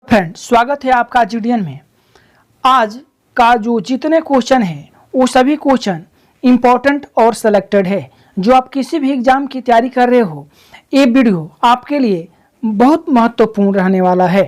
Friend, स्वागत है आपका जीडीएन में। आज का जो जितने क्वेश्चन है वो सभी क्वेश्चन इम्पोर्टेंट और सेलेक्टेड है। जो आप किसी भी एग्जाम की तैयारी कर रहे हो, ये वीडियो आपके लिए बहुत महत्वपूर्ण रहने वाला है।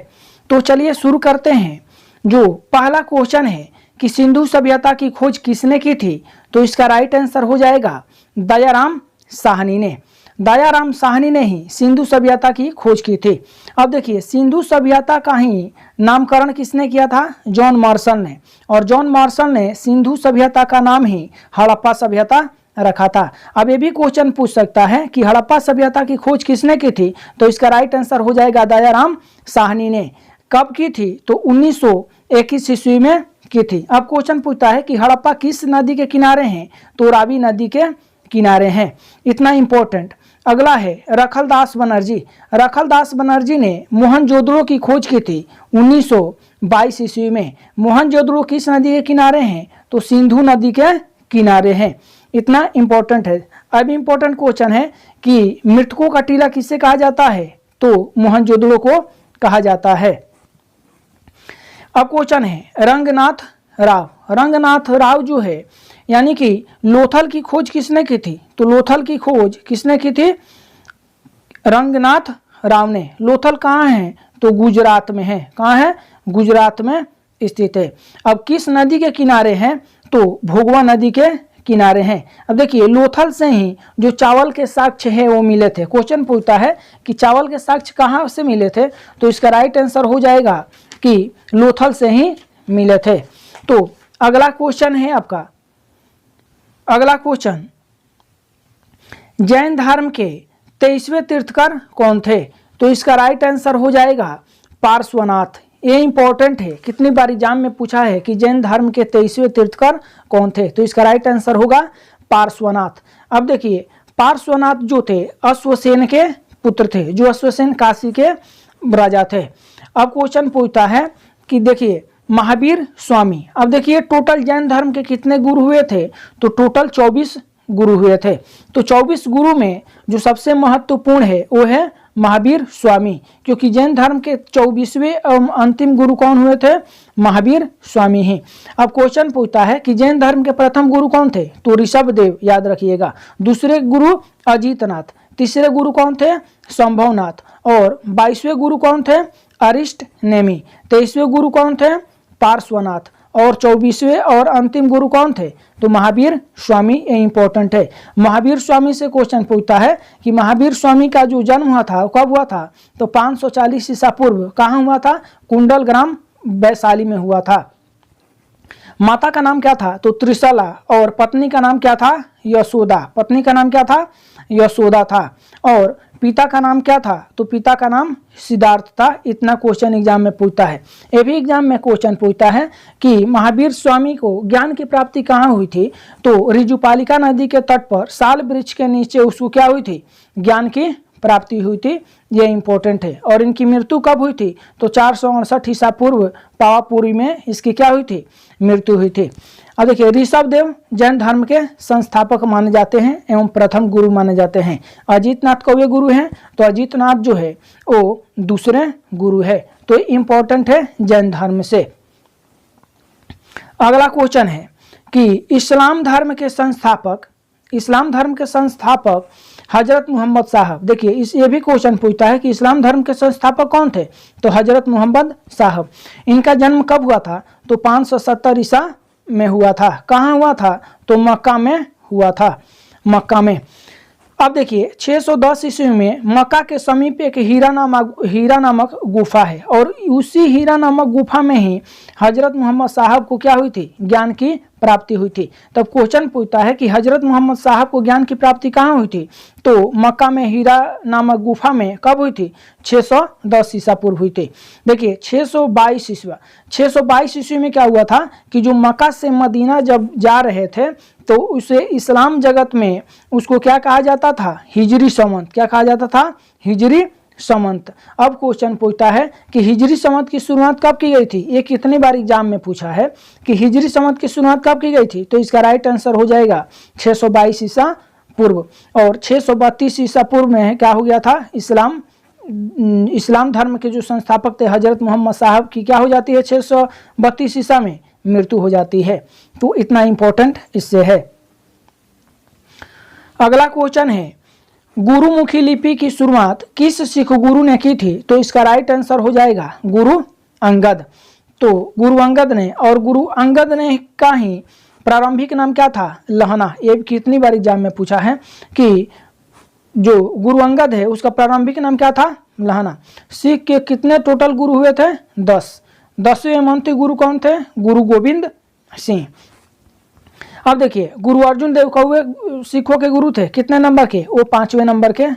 तो चलिए शुरू करते हैं। जो पहला क्वेश्चन है कि सिंधु सभ्यता की खोज किसने की थी, तो इसका राइट आंसर हो जाएगा दयाराम साहनी ने। दयाराम साहनी ने ही सिंधु सभ्यता की खोज की थी। अब देखिए, सिंधु सभ्यता का ही नामकरण किसने किया था? जॉन मार्शल ने। और जॉन मार्शल ने सिंधु सभ्यता का नाम ही हड़प्पा सभ्यता रखा था। अब ये भी क्वेश्चन पूछ सकता है कि हड़प्पा सभ्यता की खोज किसने की थी, तो इसका राइट आंसर हो जाएगा दयाराम साहनी ने। कब की थी? तो 1921 ईस्वी में की थी। अब क्वेश्चन पूछता है कि हड़प्पा किस नदी के किनारे हैं, तो रावी नदी के किनारे हैं। इतना इंपॉर्टेंट। अगला है रखलदास बनर्जी। रखलदास बनर्जी ने मोहनजोदड़ो की खोज की थी 1922 ईस्वी में। मोहनजोदड़ो किस नदी के किनारे हैं, तो सिंधु नदी के किनारे हैं। इतना इंपॉर्टेंट है। अब इंपॉर्टेंट क्वेश्चन है कि मृतकों का टीला किससे कहा जाता है, तो मोहनजोदड़ो को कहा जाता है। अब क्वेश्चन है रंगनाथ राव। रंगनाथ राव जो है यानी कि लोथल की खोज किसने की थी, तो लोथल की खोज किसने की थी? रंगनाथ राव ने। लोथल कहाँ है, तो गुजरात में है। कहाँ है? गुजरात में स्थित है। अब किस नदी के किनारे हैं, तो भोगवा नदी के किनारे हैं। अब देखिए, लोथल से ही जो चावल के साक्ष्य है वो मिले थे। क्वेश्चन पूछता है कि चावल के साक्ष्य कहाँ से मिले थे, तो इसका राइट आंसर हो जाएगा कि लोथल से ही मिले थे। तो अगला क्वेश्चन है आपका। अगला क्वेश्चन, जैन धर्म के 23वें तीर्थकर कौन थे, तो इसका राइट आंसर हो जाएगा पार्श्वनाथ। ये इंपॉर्टेंट है, कितनी बार एग्जाम में पूछा है कि जैन धर्म के 23वें तीर्थकर कौन थे, तो इसका राइट आंसर होगा पार्श्वनाथ। अब देखिए, पार्श्वनाथ जो थे अश्वसेन के पुत्र थे, जो अश्वसेन काशी के राजा थे। अब क्वेश्चन पूछता है कि देखिए महावीर स्वामी। अब देखिए, टोटल जैन धर्म के कितने गुरु हुए थे, तो टोटल 24 गुरु हुए थे। तो 24 गुरु में जो सबसे महत्वपूर्ण है वो है महावीर स्वामी, क्योंकि जैन धर्म के 24वें अंतिम गुरु कौन हुए थे? महावीर स्वामी ही। अब क्वेश्चन पूछता है कि जैन धर्म के प्रथम गुरु कौन थे, तो ऋषभदेव, याद रखिएगा। दूसरे गुरु अजीतनाथ। तीसरे गुरु कौन थे? संभवनाथ। और 22वें गुरु कौन थे? अरिष्ट नेमी। 23वें गुरु कौन थे? पार्श्वनाथ। और 24वें और अंतिम गुरु कौन थे, तो महावीर स्वामी। ये इंपॉर्टेंट है। महावीर स्वामी से क्वेश्चन पूछता है कि महावीर स्वामी का जो जन्म हुआ था कब हुआ था, तो 540 ईसा पूर्व। कहाँ हुआ था? कुंडल ग्राम वैशाली में हुआ था। माता का नाम क्या था, तो त्रिशला। और पत्नी का नाम क्या था? यशोदा। पत्नी का नाम क्या था? यशोदा था। और पिता का नाम क्या था, तो पिता का नाम सिद्धार्थ था। इतना क्वेश्चन एग्जाम में पूछता है। ये भी एग्जाम में क्वेश्चन पूछता है कि महावीर स्वामी को ज्ञान की प्राप्ति कहाँ हुई थी, तो ऋजुपालिका नदी के तट पर साल वृक्ष के नीचे उसको क्या हुई थी? ज्ञान की प्राप्ति हुई थी। ये इंपॉर्टेंट है। और इनकी मृत्यु कब हुई थी, तो 468 ईसा पूर्व पावापुरी में इसकी क्या हुई थी? मृत्यु हुई थी। अब देखिए, ऋषभदेव जैन धर्म के संस्थापक माने जाते हैं एवं प्रथम गुरु माने जाते हैं। अजीतनाथ कौवे गुरु हैं, तो अजीतनाथ जो है वो दूसरे गुरु है। तो इंपॉर्टेंट है जैन धर्म से। अगला क्वेश्चन है कि इस्लाम धर्म के संस्थापक हजरत मोहम्मद साहब। देखिए, ये भी क्वेश्चन पूछता है कि इस्लाम धर्म के संस्थापक कौन थे, तो हजरत मोहम्मद साहब। इनका जन्म कब हुआ था, तो 570 ईसा में हुआ था। कहाँ हुआ था, तो मक्का में हुआ था। मक्का में। अब देखिए, 610 ईस्वी में मक्का के समीप एक हीरा नामक गुफा है। और उसी हीरा नामक गुफा में ही हजरत मोहम्मद साहब को क्या हुई थी? ज्ञान की प्राप्ति हुई थी। तब क्वेश्चन पूछता है कि हजरत मोहम्मद साहब को ज्ञान की प्राप्ति कहाँ हुई थी, तो मक्का में हीरा नामक गुफा में। कब हुई थी? 610 ईसा पूर्व हुई थी। देखिए, 622 ईस्वी में क्या हुआ था कि जो मक्का से मदीना जब जा रहे थे, तो उसे इस्लाम जगत में उसको क्या कहा जाता था? हिजरी संवत। क्या कहा जाता था? हिजरी संवत। अब क्वेश्चन पूछता है कि हिजरी संवत की शुरुआत कब की गई थी। ये कितनी बार एग्जाम में पूछा है कि हिजरी संवत की शुरुआत कब की गई थी, तो इसका राइट आंसर हो जाएगा 622 ईसा पूर्व। और 632 ईसा पूर्व में क्या हो गया था? इस्लाम इस्लाम धर्म के जो संस्थापक थे हजरत मोहम्मद साहब की क्या हो जाती है 632 ईसा में मृत्यु हो जाती है। तो इतना इंपॉर्टेंट इससे है। अगला क्वेश्चन है गुरुमुखी लिपि की शुरुआत किस सिख गुरु ने की थी? तो इसका राइट आंसर हो जाएगा गुरु अंगद। तो गुरु अंगद ने, और गुरु अंगद ने का ही प्रारंभिक नाम क्या था? लहना। ये कितनी बार एग्जाम में पूछा है कि जो गुरु अंगद है उसका प्रारंभिक नाम क्या था? लहना। सिख के कितने टोटल गुरु हुए थे? 10। 10वें महंती गुरु कौन थे? गुरु गोविंद सिंह। अब देखिए गुरु अर्जुन देव कौवे सिखों के गुरु थे, कितने नंबर के? वो 5वें नंबर के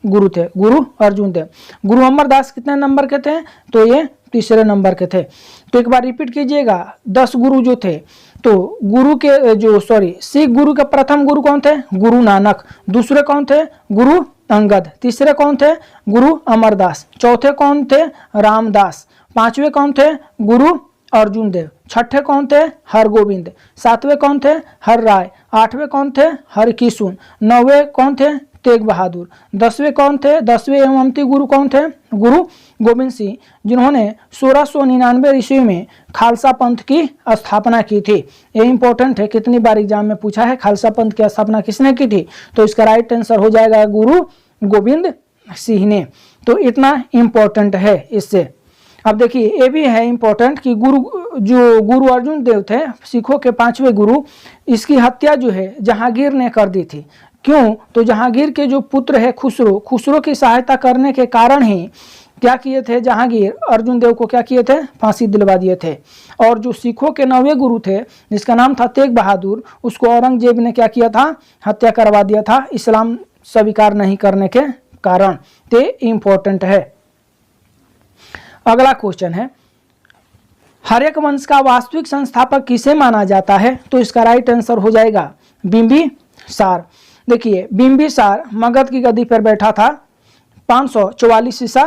गुरु थे, गुरु अर्जुन देव। गुरु अमरदास कितने नंबर के थे? तो ये 3रे नंबर के थे। तो एक बार रिपीट कीजिएगा, 10 गुरु जो थे, तो गुरु के सिख गुरु के प्रथम गुरु कौन थे? गुरु नानक। दूसरे कौन थे? गुरु अंगद। तीसरे कौन थे? गुरु अमरदास। चौथे कौन थे? रामदास। 5वें कौन थे? गुरु अर्जुन देव। 6ठे कौन थे? हरगोविंद। 7वें कौन थे? हर राय। 8वें कौन थे? हरकिशुन। 9वें कौन थे? तेग बहादुर। 10वें कौन थे? 10वें एवं अंतिम गुरु कौन थे? गुरु गोविंद सिंह, जिन्होंने 1699 ईस्वी में खालसा पंथ की स्थापना की थी। ये इंपॉर्टेंट है, कितनी बार एग्जाम में पूछा है खालसा पंथ की स्थापना किसने की थी? तो इसका राइट आंसर हो जाएगा गुरु गोविंद सिंह ने। तो इतना इंपॉर्टेंट है इससे। अब देखिए ये भी है इंपॉर्टेंट कि जो गुरु अर्जुन देव थे सिखों के 5वें गुरु, इसकी हत्या जो है जहांगीर ने कर दी थी। क्यों? तो जहांगीर के जो पुत्र है खुसरो की सहायता करने के कारण ही क्या किए थे जहांगीर? अर्जुन देव को क्या किए थे? फांसी दिलवा दिए थे। और जो सिखों के 9वें गुरु थे जिसका नाम था तेग बहादुर, उसको औरंगजेब ने क्या किया था? हत्या करवा दिया था, इस्लाम स्वीकार नहीं करने के कारण। ते इंपॉर्टेंट है। अगला क्वेश्चन है हर्यक वंश का वास्तविक संस्थापक किसे माना जाता है? तो इसका राइट आंसर हो जाएगा बिंबिसार। देखिए बिंबिसार मगध की गद्दी पर बैठा था, 544 ईसा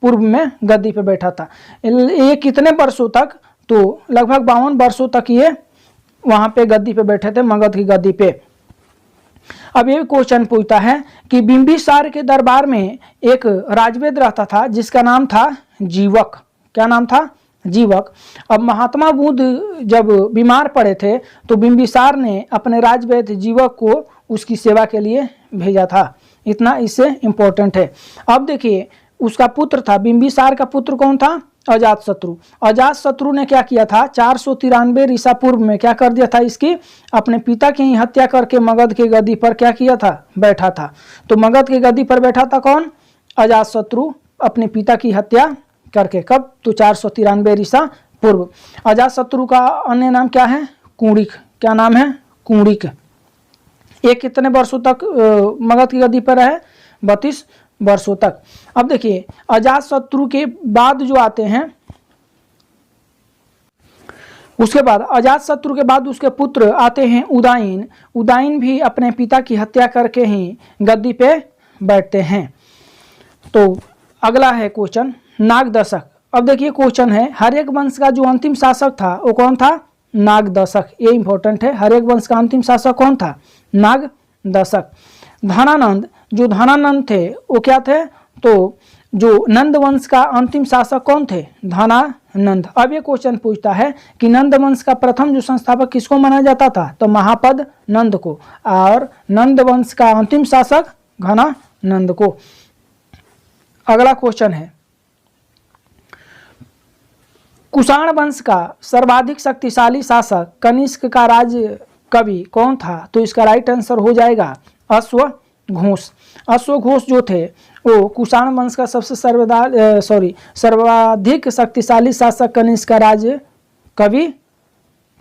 पूर्व में गद्दी पर बैठा था। ये कितने वर्षों तक? तो लगभग 52 वर्षों तक ये वहां पे गद्दी पे बैठे थे, मगध की गद्दी पे। अब ये क्वेश्चन पूछता है कि बिंबिसार के दरबार में एक राजवेद रहता था जिसका नाम था जीवक। क्या नाम था? जीवक। अब महात्मा बुद्ध जब बीमार पड़े थे तो बिंबिसार ने अपने राजवेद जीवक को उसकी सेवा के लिए भेजा था। इतना इससे इंपॉर्टेंट है। अब देखिए उसका पुत्र था, बिंबिसार का पुत्र कौन था? अजातशत्रु। अजातशत्रु ने क्या किया था? 493 ईसा पूर्व में क्या कर दिया था? इसकी अपने पिता की ही हत्या करके मगध की गद्दी पर क्या किया था? बैठा था। तो मगध की गद्दी पर बैठा था कौन? अजातशत्रु, अपने पिता की हत्या करके। कब? तो 493 ईसा पूर्व। अजातशत्रु का अन्य नाम क्या है? कुणिक। क्या नाम है? कुणिक। ये कितने वर्षों तक मगध की गद्दी पर रहे? 32 वर्षों तक। अब देखिए अजातशत्रु के बाद जो आते हैं, उसके बाद अजातशत्रु के बाद उसके पुत्र आते हैं उदायन। उदायन भी अपने पिता की हत्या करके ही गद्दी पे बैठते हैं। तो अगला है क्वेश्चन नागदशक। अब देखिए क्वेश्चन है हर्यक वंश का जो अंतिम शासक था वो कौन था? नागदशक। ये इंपॉर्टेंट है। हर्यक वंश का अंतिम शासक कौन था? नागदशक। धनानंद, जो धनानंद थे वो क्या थे? तो जो नंद वंश का अंतिम शासक कौन थे? धनानंद। अब ये क्वेश्चन पूछता है कि नंद वंश का प्रथम जो संस्थापक किसको माना जाता था? तो महापद नंद को। और नंद वंश का अंतिम शासक घनानंद को। अगला क्वेश्चन है कुषाण वंश का सर्वाधिक शक्तिशाली शासक कनिष्क का राज कवि कौन था? तो इसका राइट आंसर हो जाएगा अश्वघोष। अश्वघोष जो थे वो कुषाण वंश का सबसे सर्वाधिक शक्तिशाली शासक कनिष्क का राज कवि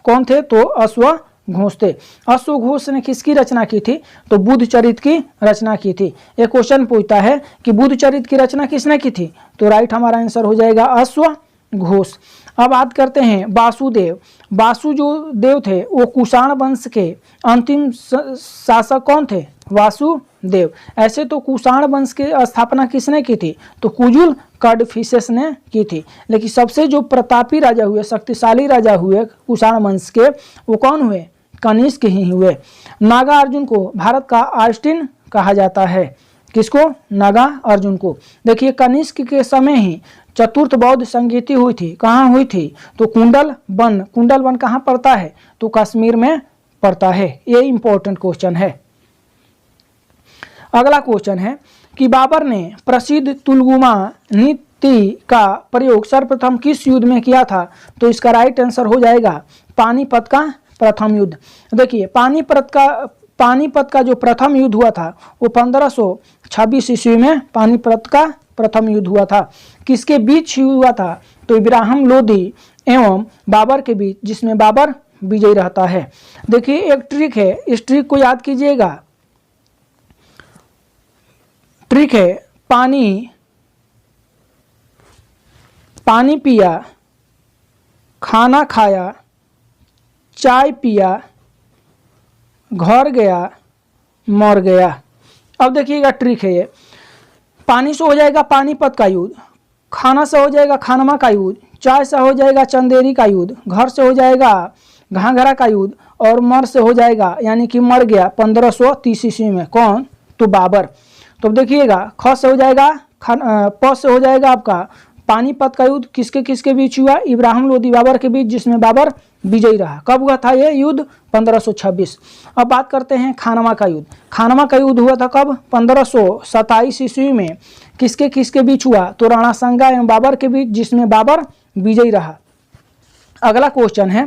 कौन थे? तो अश्वघोष थे। अश्वघोष ने किसकी रचना की थी? तो बुद्धचरित की रचना की थी। ये क्वेश्चन पूछता है कि बुद्धचरित की रचना किसने की थी? तो राइट हमारा आंसर हो जाएगा अश्वघोष। अब बात करते हैं वासुदेव। वासु जो देव थे वो कुषाण वंश के अंतिम शासक कौन थे? वासुदेव। ऐसे तो कुषाण वंश की स्थापना किसने की थी? तो कुजुल कडफिसेस ने की थी। लेकिन सबसे जो प्रतापी राजा हुए, शक्तिशाली राजा हुए कुषाण वंश के, वो कौन हुए? कनिष्क ही हुए। नागार्जुन को भारत का ऑस्टिन कहा जाता है। किसको? नागार्जुन को। देखिए कनिष्क के समय ही चतुर्थ बौद्ध संगीति हुई थी। कहाँ हुई थी? तो कुंडल वन कहाँ पड़ता है? तो कश्मीर में पड़ता है। ये इंपॉर्टेंट क्वेश्चन है। अगला क्वेश्चन है कि बाबर ने प्रसिद्ध तुलगुमा नीति का प्रयोग सर्वप्रथम किस युद्ध में किया था? तो इसका राइट आंसर हो जाएगा पानीपत का प्रथम युद्ध। देखिए पानीपत का जो प्रथम युद्ध हुआ था वो 1526 ईस्वी में पानीपत का प्रथम युद्ध हुआ था। किसके बीच हुआ था? तो इब्राहिम लोदी एवं बाबर के बीच, जिसमें बाबर विजयी रहता है। देखिए एक ट्रिक है, इस ट्रिक को याद कीजिएगा। ट्रिक है पानी पिया, खाना खाया, चाय पिया, घर गया, मर गया। अब देखिएगा ट्रिक है ये। पानी से हो जाएगा पानीपत का युद्ध, खाना से हो जाएगा खानमा का युद्ध, चाय से हो जाएगा चंदेरी का युद्ध, घर से हो जाएगा घाघरा का युद्ध, और मर से हो जाएगा यानी कि मर गया 1530 ईस्वी में। कौन? तो बाबर। तो देखिएगा ख से हो जाएगा प से हो जाएगा आपका पानीपत का युद्ध किसके किसके बीच हुआ? इब्राहिम लोदी बाबर के बीच, जिसमें बाबर विजयी रहा। कब हुआ था ये युद्ध? 1526। अब बात करते हैं खानमा का युद्ध। खानमा का युद्ध हुआ था कब? 1527 ईस्वी में। किसके किसके बीच हुआ? तो राणा संगा एवं बाबर के बीच, जिसमें बाबर विजयी रहा। अगला क्वेश्चन है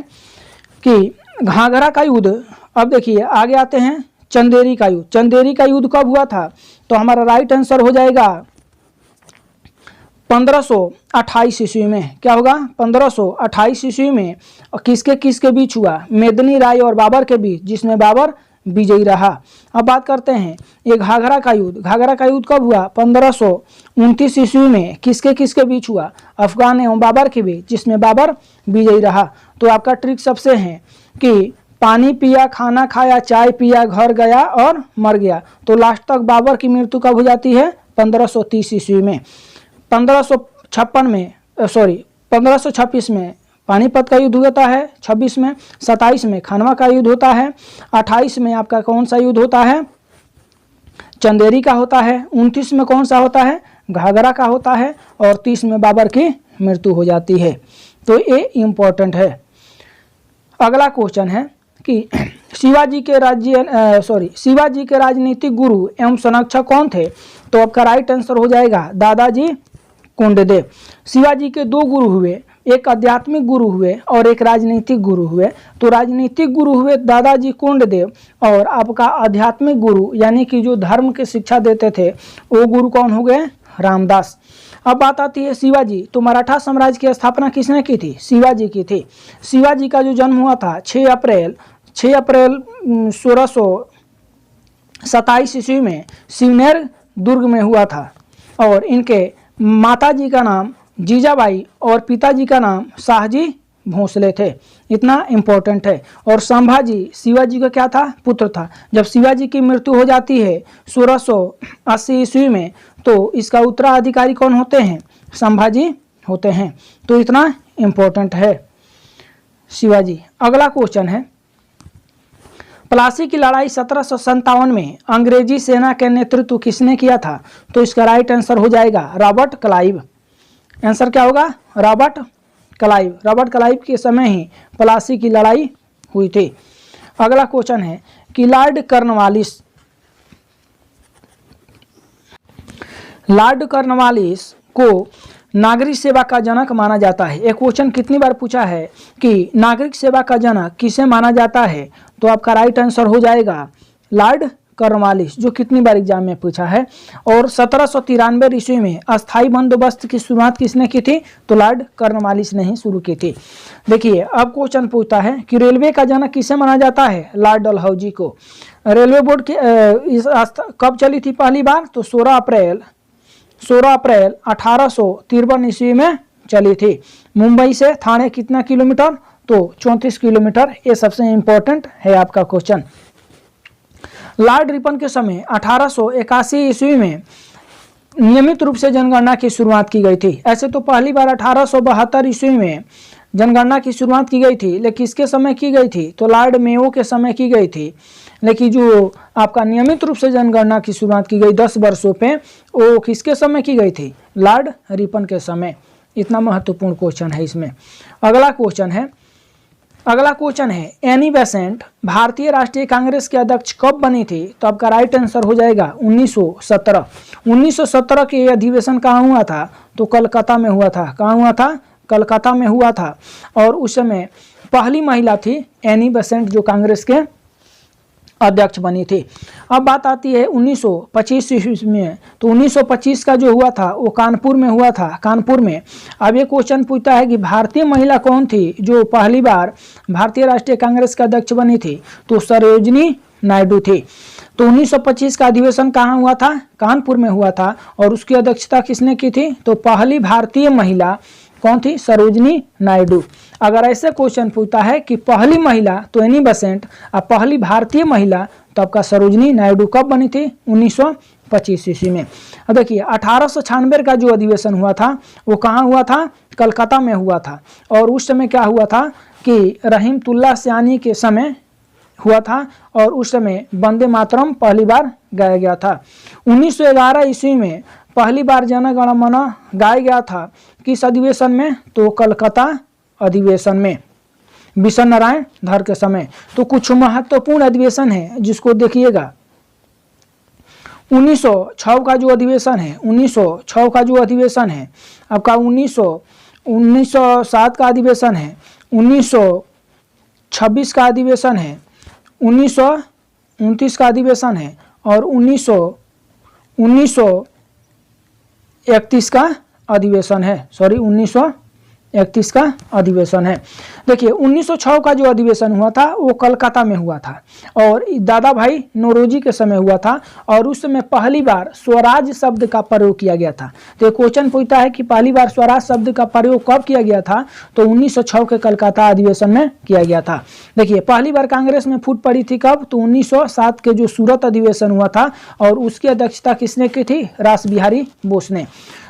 कि घाघरा का युद्ध। अब देखिए आगे आते हैं चंदेरी का युद्ध। चंदेरी का युद्ध कब हुआ था? तो हमारा राइट आंसर हो जाएगा 1528 ईस्वी में। क्या होगा? 1528 ईस्वी में। और किसके किसके बीच हुआ? मेदिनी राय और बाबर के बीच, जिसमें बाबर विजयी रहा। अब बात करते हैं ये घाघरा का युद्ध। घाघरा का युद्ध कब हुआ? 1529 ईस्वी में। किसके किसके बीच हुआ? अफगान एवं बाबर के बीच, जिसमें बाबर विजयी रहा। तो आपका ट्रिक सबसे है कि पानी पिया, खाना खाया, चाय पिया, घर गया और मर गया। तो लास्ट तक बाबर की मृत्यु कब हो जाती है? 1530 ईस्वी में। 1526 में पानीपत का युद्ध होता है, 26 में, 27 में खानवा का युद्ध होता है, 28 में आपका कौन सा युद्ध होता है? चंदेरी का होता है, 29 में कौन सा होता है? घाघरा का होता है, और 30 में बाबर की मृत्यु हो जाती है। तो ये इम्पोर्टेंट है। अगला क्वेश्चन है कि शिवाजी के राजनीतिक गुरु एवं संरक्षक कौन थे? तो आपका राइट आंसर हो जाएगा दादाजी कोंडदेव। शिवाजी के दो गुरु हुए, एक आध्यात्मिक गुरु हुए और एक राजनीतिक गुरु हुए। तो राजनीतिक गुरु हुए दादाजी कोंडदेव, और आपका आध्यात्मिक गुरु यानी कि जो धर्म की शिक्षा देते थे वो गुरु कौन हो गए? रामदास। अब बात आती है शिवाजी। तो मराठा साम्राज्य की स्थापना किसने की थी? शिवाजी की थी। शिवाजी का जो जन्म हुआ था 6 अप्रैल 1627 ईस्वी में शिवनेर दुर्ग में हुआ था, और इनके माताजी का नाम जीजाबाई और पिताजी का नाम शाहजी भोसले थे। इतना इम्पोर्टेंट है। और संभाजी शिवाजी का क्या था? पुत्र था। जब शिवाजी की मृत्यु हो जाती है 1680 ईस्वी में, तो इसका उत्तराधिकारी कौन होते हैं? संभाजी होते हैं। तो इतना इम्पोर्टेंट है शिवाजी। अगला क्वेश्चन है प्लासी की लड़ाई 1757 में अंग्रेजी सेना के नेतृत्व किसने किया था? तो इसका राइट आंसर हो जाएगा रॉबर्ट क्लाइव। आंसर क्या होगा? Robert Clive. रॉबर्ट क्लाइव के समय ही प्लासी की लड़ाई हुई थी। अगला क्वेश्चन है कि लॉर्ड कॉर्नवालिस को नागरिक सेवा का जनक माना जाता है। एक क्वेश्चन कितनी बार पूछा है कि नागरिक सेवा का जनक किसे माना जाता है? तो आपका राइट आंसर हो जाएगा लॉर्ड कॉर्नवालिस, जो कितनी बार एग्जाम में पूछा है। और 1793 ईस्वी में अस्थाई बंदोबस्त की शुरुआत किसने की थी? तो लॉर्ड कॉर्नवालिस ने ही शुरू की थी। देखिए अब क्वेश्चन पूछता है कि रेलवे का जनक किसे माना जाता है? लॉर्ड डलहौजी को। रेलवे बोर्ड की कब चली थी पहली बार? तो 16 अप्रैल 1853 ईस्वी में चली थी। मुंबई से थाने कितना किलोमीटर? तो 34 किलोमीटर। ये सबसे इंपॉर्टेंट है आपका क्वेश्चन। लॉर्ड रिपन के समय 1881 ईस्वी में नियमित रूप से जनगणना की शुरुआत की गई थी। ऐसे तो पहली बार 1872 ईस्वी में जनगणना की शुरुआत की गई थी, लेकिन किसके समय की गई थी? तो लॉर्ड मेयो के समय की गई थी। लेकिन जो आपका नियमित रूप से जनगणना की शुरुआत की गई 10 वर्षों पे, वो किसके समय की गई थी? लॉर्ड रिपन के समय। इतना महत्वपूर्ण क्वेश्चन है इसमें। अगला क्वेश्चन है एनी बेसेंट भारतीय राष्ट्रीय कांग्रेस के अध्यक्ष कब बनी थी? तो आपका राइट आंसर हो जाएगा 1917। 1917 के अधिवेशन कहाँ हुआ था? तो कलकत्ता में हुआ था। कहाँ हुआ था? कलकत्ता में हुआ था। और उस समय पहली महिला थी एनी बेसेंट जो कांग्रेस के अध्यक्ष बनी थी। अब बात आती है 1925 ईस्वी में। तो 1925 का जो हुआ था वो कानपुर में हुआ था, कानपुर में। अब ये क्वेश्चन पूछता है कि भारतीय महिला कौन थी जो पहली बार भारतीय राष्ट्रीय कांग्रेस का अध्यक्ष बनी थी? तो सरोजिनी नायडू थी। तो 1925 का अधिवेशन कहाँ हुआ था? कानपुर में हुआ था। और उसकी अध्यक्षता किसने की थी? तो पहली भारतीय महिला कौन थी? सरोजिनी नायडू। अगर ऐसे क्वेश्चन पूछता है कि पहली महिला तो एनी बेसेंट, अब पहली भारतीय महिला तो आपका सरोजिनी नायडू कब बनी थी? 1925 ईस्वी में। अब देखिए 1896 का जो अधिवेशन हुआ था वो कहाँ हुआ था? कलकत्ता में हुआ था। और उस समय क्या हुआ था कि रहीमतुल्लाह सयानी के समय हुआ था। और उस समय वंदे मातरम पहली बार गाया गया था। 1911 ईस्वी में पहली बार जन गण मन गाया गया था। किस अधिवेशन में? तो कलकत्ता अधिवेशन में, बिशन नारायण धर के समय। तो कुछ महत्वपूर्ण अधिवेशन है जिसको देखिएगा। 1906 का जो अधिवेशन है, 1906 का जो अधिवेशन है आपका 1907 का अधिवेशन है, 1926 का अधिवेशन है, 1929 का अधिवेशन है और 1931 का अधिवेशन है। 1931 का अधिवेशन है। देखिए 1906 का जो अधिवेशन हुआ था वो कलकत्ता में हुआ था और दादा भाई नौरोजी के समय हुआ था। और उस समय पहली बार स्वराज शब्द का प्रयोग किया गया था। तो ये क्वेश्चन पूछता है कि पहली बार स्वराज शब्द का प्रयोग कब किया गया था? तो 1906 के कलकत्ता अधिवेशन में किया गया था। देखिए पहली बार कांग्रेस में फूट पड़ी थी कब? तो 1907 के जो सूरत अधिवेशन हुआ था और उसकी अध्यक्षता किसने की थी? रास बिहारी बोस ने।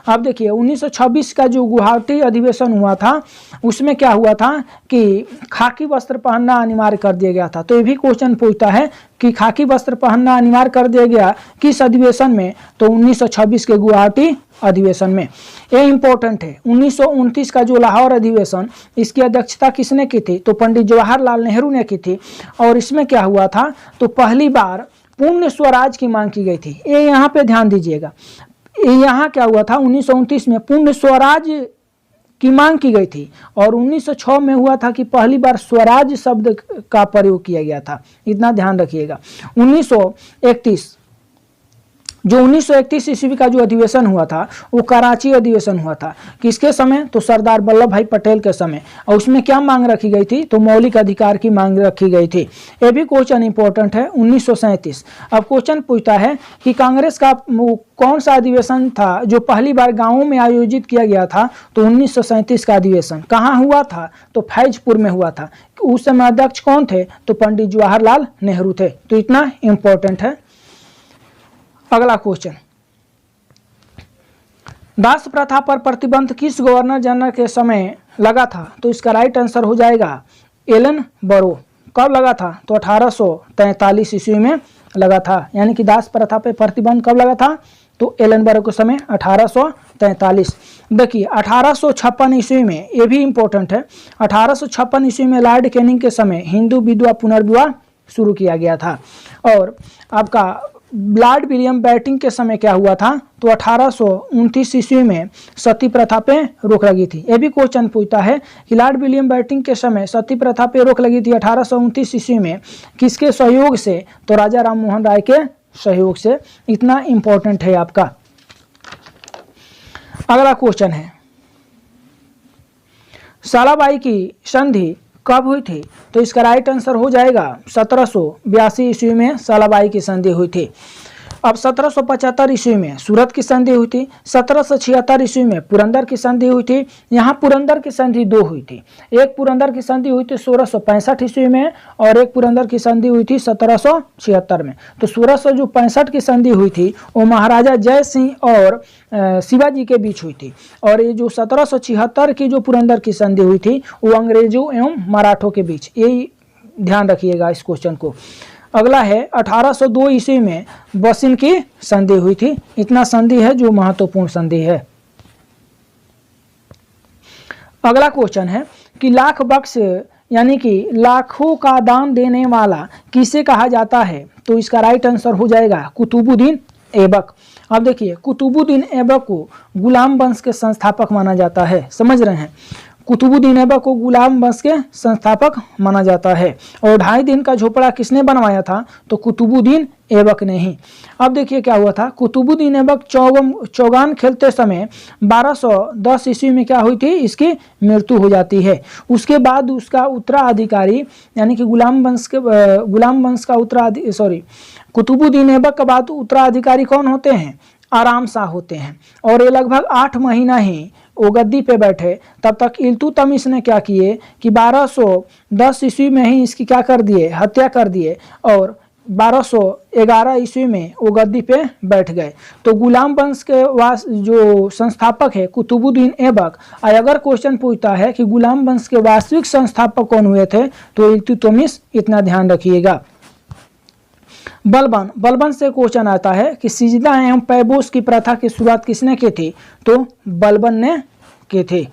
अब देखिए 1926 का जो गुवाहाटी अधिवेशन हुआ था उसमें क्या हुआ था कि खाकी वस्त्र पहनना अनिवार्य कर दिया गया था। तो ये भी क्वेश्चन पूछता है कि खाकी वस्त्र पहनना अनिवार्य कर दिया गया किस अधिवेशन में? तो 1926 के गुवाहाटी अधिवेशन में। ये इंपॉर्टेंट है। 1929 का जो लाहौर अधिवेशन, इसकी अध्यक्षता किसने की थी? तो पंडित जवाहरलाल नेहरू ने की थी। और इसमें क्या हुआ था? तो पहली बार पूर्ण स्वराज की मांग की गई थी। ये यहाँ पे ध्यान दीजिएगा। यहाँ क्या हुआ था? 1929 में पूर्ण स्वराज की मांग की गई थी और 1906 में हुआ था कि पहली बार स्वराज शब्द का प्रयोग किया गया था। इतना ध्यान रखिएगा। 1931 ईस्वी का जो अधिवेशन हुआ था वो कराची अधिवेशन हुआ था। किसके समय? तो सरदार वल्लभ भाई पटेल के समय। और उसमें क्या मांग रखी गई थी? तो मौलिक अधिकार की मांग रखी गई थी। ये भी क्वेश्चन इंपॉर्टेंट है। 1937 अब क्वेश्चन पूछता है कि कांग्रेस का कौन सा अधिवेशन था जो पहली बार गाँवों में आयोजित किया गया था? तो 1937 का अधिवेशन कहाँ हुआ था? तो फैजपुर में हुआ था। उस समय अध्यक्ष कौन थे? तो पंडित जवाहरलाल नेहरू थे। तो इतना इंपॉर्टेंट है। अगला क्वेश्चन, दास प्रथा पर प्रतिबंध किस गवर्नर जनरल के समय लगा था? तो इसका राइट आंसर हो जाएगा एलन बरो। कब लगा था? तो 1843 ईस्वी में लगा था। यानी कि दास प्रथा पर प्रतिबंध कब लगा था? तो एलन बरो के समय 1843। देखिए 1856 ईस्वी में, ये भी इंपॉर्टेंट है, 1856 ईस्वी में लॉर्ड कैनिंग के समय हिंदू विधवा पुनर्विवाह शुरू किया गया था। और आपका लॉर्ड विलियम बेंटिंक के समय क्या हुआ था? तो 1829 ईस्वी में सती प्रथा पे रोक लगी थी। यह भी क्वेश्चन पूछता है कि लॉर्ड विलियम बेंटिंक के समय सती प्रथा पे रोक लगी थी 1829 ईस्वी में किसके सहयोग से? तो राजा राम मोहन राय के सहयोग से। इतना इंपॉर्टेंट है आपका। अगला क्वेश्चन है, सालाबाई की संधि कब हुई थी? तो इसका राइट आंसर हो जाएगा 1782 ईस्वी में सालाबाई की संधि हुई थी। अब 1775 ईस्वी में सूरत की संधि हुई थी, 1776 ईस्वी में पुरंदर की संधि हुई थी। यहाँ पुरंदर की संधि दो हुई थी, एक पुरंदर की संधि हुई थी 1665 ईस्वी में और एक पुरंदर की संधि हुई थी 1776 में। तो 1665 की संधि हुई थी वो महाराजा जय सिंह और शिवाजी के बीच हुई थी, और ये जो 1776 की जो पुरंदर की संधि हुई थी वो अंग्रेजों एवं मराठों के बीच, यही ध्यान रखिएगा इस क्वेश्चन को। अगला है 1802 ईस्वी में बसिन की संधि हुई थी। इतना संधि है जो महत्वपूर्ण संधि है। अगला क्वेश्चन है कि लाख बख्श यानी कि लाखों का दान देने वाला किसे कहा जाता है? तो इसका राइट आंसर हो जाएगा कुतुबुद्दीन ऐबक। अब देखिए कुतुबुद्दीन ऐबक को गुलाम वंश के संस्थापक माना जाता है, समझ रहे हैं। कुतुबुद्दीन ऐबक को गुलाम वंश के संस्थापक माना जाता है। और 2.5 दिन का झोपड़ा किसने बनवाया था? तो कुतुबुद्दीन ऐबक ने ही। अब देखिए क्या हुआ था, कुतुबुद्दीन ऐबक चौगान खेलते समय 1210 ईस्वी में क्या हुई थी, इसकी मृत्यु हो जाती है। उसके बाद उसका उत्तराधिकारी यानी कि गुलाम वंश का कुतुबुद्दीन ऐबक के बाद उत्तराधिकारी कौन होते हैं? आराम शाह होते हैं। और ये लगभग 8 महीना ही वो गद्दी पे बैठे। तब तक इल्तुतमिश ने क्या किए कि 1210 ईस्वी में ही इसकी क्या कर दिए, हत्या कर दिए, और 1211 ईस्वी में वो गद्दी पे बैठ गए। तो गुलाम वंश के जो संस्थापक है कुतुबुद्दीन ऐबक। अगर क्वेश्चन पूछता है कि गुलाम वंश के वास्तविक संस्थापक कौन हुए थे तो इल्तुतमिश, इतना ध्यान रखिएगा। बलबन से क्वेश्चन आता है कि सिजदा एवं पैबोस की प्रथा की शुरुआत किसने की थी? तो बलबन ने की थी।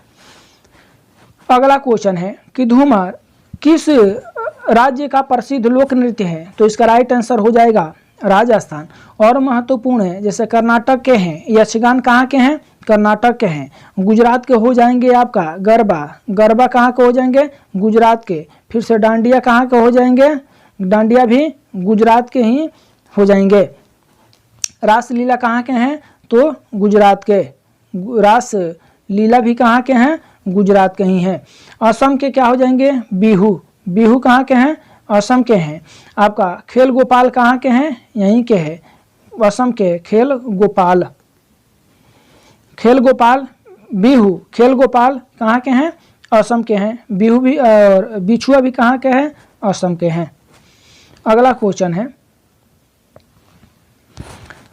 अगला क्वेश्चन है कि धूमर किस राज्य का प्रसिद्ध लोक नृत्य है? तो इसका राइट आंसर हो जाएगा राजस्थान। और महत्वपूर्ण है, जैसे कर्नाटक के हैं यक्षगान, कहाँ के हैं? कर्नाटक के हैं। गुजरात के हो जाएंगे आपका गरबा कहाँ के हो जाएंगे? गुजरात के। फिर से डांडिया कहाँ के हो जाएंगे? डांडिया भी गुजरात के ही हो जाएंगे। रासलीला कहाँ के हैं? तो गुजरात के। रास लीला भी कहाँ के हैं? गुजरात के ही हैं। असम के क्या हो जाएंगे? बिहू कहाँ के हैं? असम के हैं। आपका खेल गोपाल कहाँ के हैं? यहीं के हैं, असम के। खेल गोपाल बिहू खेल गोपाल कहाँ के हैं? असम के हैं। बिहू भी और बिछुआ भी कहाँ के हैं? असम के हैं। अगला क्वेश्चन है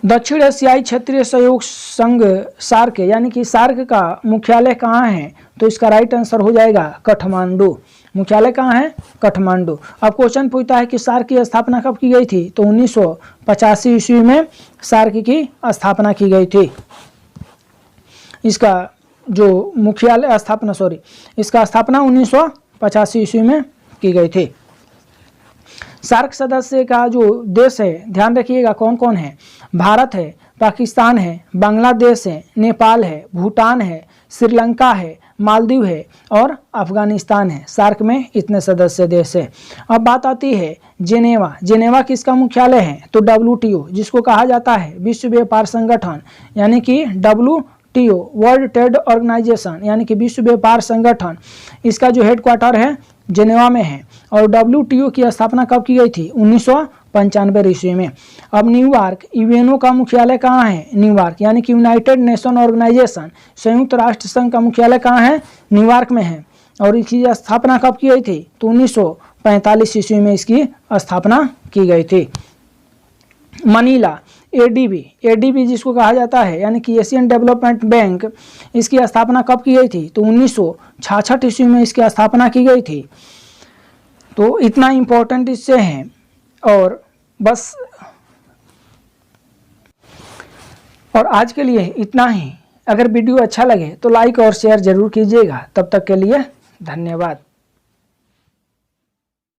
दक्षिण एशियाई क्षेत्रीय सहयोग संघ सार्क यानी कि सार्क का मुख्यालय कहाँ है? तो इसका राइट आंसर हो जाएगा काठमांडू। मुख्यालय कहाँ है? काठमांडू। अब क्वेश्चन पूछता है कि सार्क की स्थापना कब की गई थी? तो 1985 ईस्वी में सार्क की स्थापना की गई थी। इसका जो मुख्यालय इसका स्थापना 1985 ईस्वी में की गई थी। सार्क सदस्य का जो देश है, ध्यान रखिएगा कौन कौन है। भारत है, पाकिस्तान है, बांग्लादेश है, नेपाल है, भूटान है, श्रीलंका है, मालदीव है और अफगानिस्तान है। सार्क में इतने सदस्य देश है। अब बात आती है जेनेवा किसका मुख्यालय है? तो WTO, जिसको कहा जाता है विश्व व्यापार संगठन, यानी कि WTO वर्ल्ड ट्रेड ऑर्गेनाइजेशन यानी कि विश्व व्यापार संगठन, इसका जो हेडक्वार्टर है जेनेवा में है। और WTO की स्थापना कब की गई थी? 1995 ईस्वी में। अब न्यूयॉर्क यूएनओ का मुख्यालय कहाँ है? न्यूयॉर्क यानी कि यूनाइटेड नेशन ऑर्गेनाइजेशन, संयुक्त राष्ट्र संघ का मुख्यालय कहाँ है? न्यूयॉर्क में है। और इसकी स्थापना कब की गई थी? तो 1945 ईस्वी में इसकी स्थापना की गई थी। मनीला ADB जिसको कहा जाता है यानी कि एशियन डेवलपमेंट बैंक, इसकी स्थापना कब की गई थी? तो 1966 ईस्वी में इसकी स्थापना की गई थी। तो इतना इम्पोर्टेंट इससे है। और बस और आज के लिए इतना ही। अगर वीडियो अच्छा लगे तो लाइक और शेयर जरूर कीजिएगा। तब तक के लिए धन्यवाद।